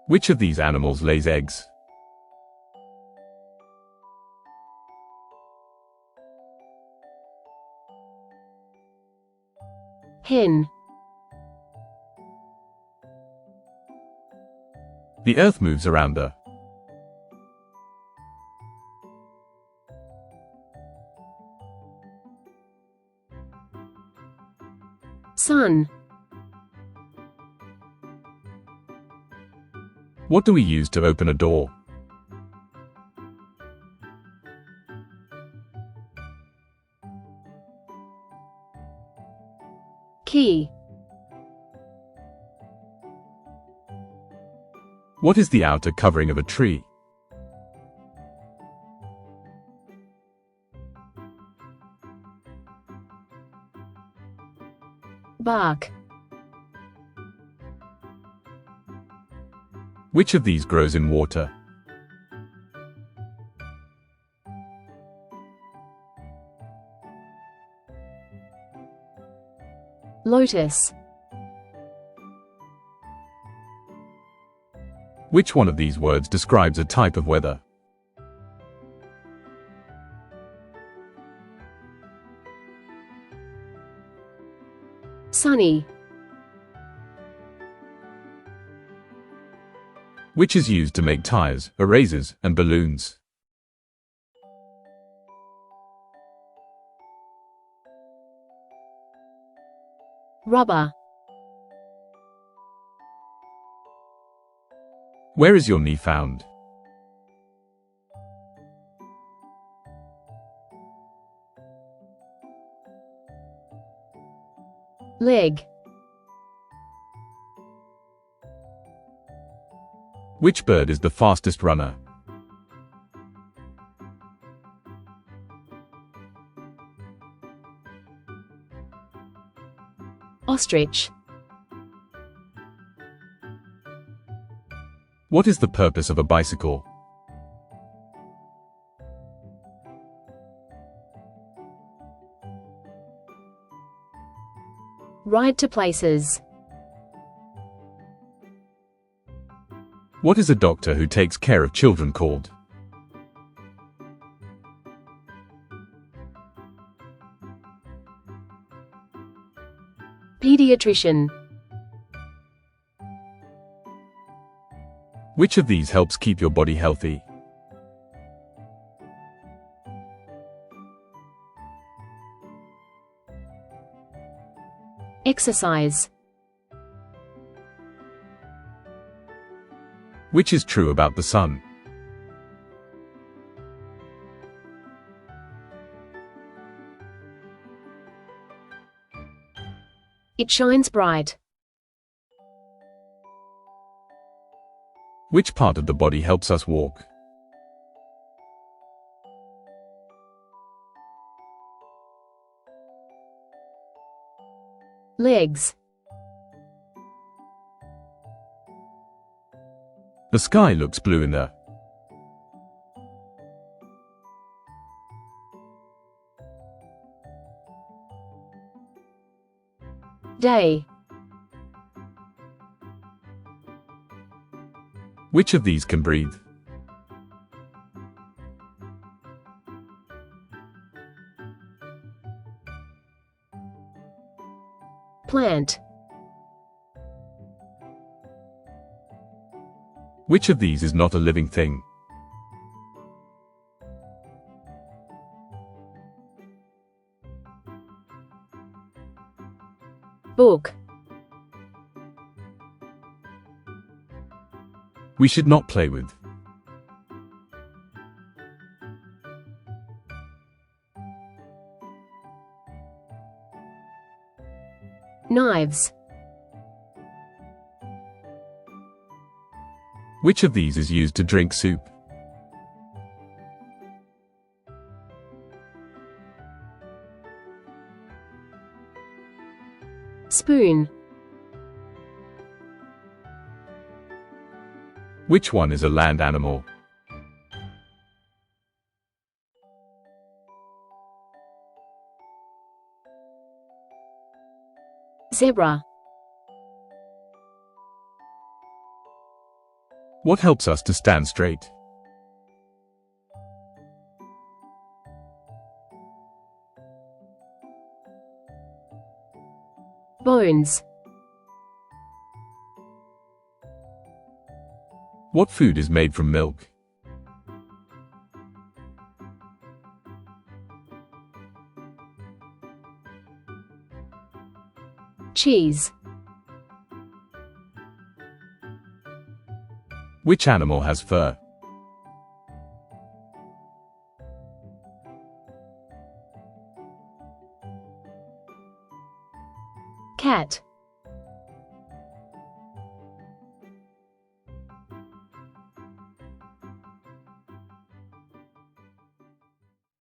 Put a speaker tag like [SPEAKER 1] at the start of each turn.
[SPEAKER 1] Which of these animals lays eggs?
[SPEAKER 2] Hen.
[SPEAKER 1] The Earth moves around the
[SPEAKER 2] Sun.
[SPEAKER 1] What do we use to open a door?
[SPEAKER 2] Key.
[SPEAKER 1] What is the outer covering of a tree?
[SPEAKER 2] Bark.
[SPEAKER 1] Which of these grows in water?
[SPEAKER 2] Lotus.
[SPEAKER 1] Which one of these words describes a type of weather?
[SPEAKER 2] Sunny.
[SPEAKER 1] Which is used to make tires, erasers, and balloons?
[SPEAKER 2] Rubber.
[SPEAKER 1] Where is your knee found?
[SPEAKER 2] Leg.
[SPEAKER 1] Which bird is the fastest runner?
[SPEAKER 2] Ostrich.
[SPEAKER 1] What is the purpose of a bicycle?
[SPEAKER 2] Ride to places.
[SPEAKER 1] What is a doctor who takes care of children called?
[SPEAKER 2] Pediatrician.
[SPEAKER 1] Which of these helps keep your body healthy?
[SPEAKER 2] Exercise.
[SPEAKER 1] Which is true about the sun?
[SPEAKER 2] It shines bright.
[SPEAKER 1] Which part of the body helps us walk?
[SPEAKER 2] Legs.
[SPEAKER 1] The sky looks blue in the
[SPEAKER 2] Day.
[SPEAKER 1] Which of these can breathe?
[SPEAKER 2] Plant.
[SPEAKER 1] Which of these is not a living thing?
[SPEAKER 2] Book.
[SPEAKER 1] We should not play with.
[SPEAKER 2] Knives.
[SPEAKER 1] Which of these is used to drink soup?
[SPEAKER 2] Spoon.
[SPEAKER 1] Which one is a land animal?
[SPEAKER 2] Zebra.
[SPEAKER 1] What helps us to stand straight?
[SPEAKER 2] Bones.
[SPEAKER 1] What food is made from milk?
[SPEAKER 2] Cheese.
[SPEAKER 1] Which animal has fur?
[SPEAKER 2] Cat.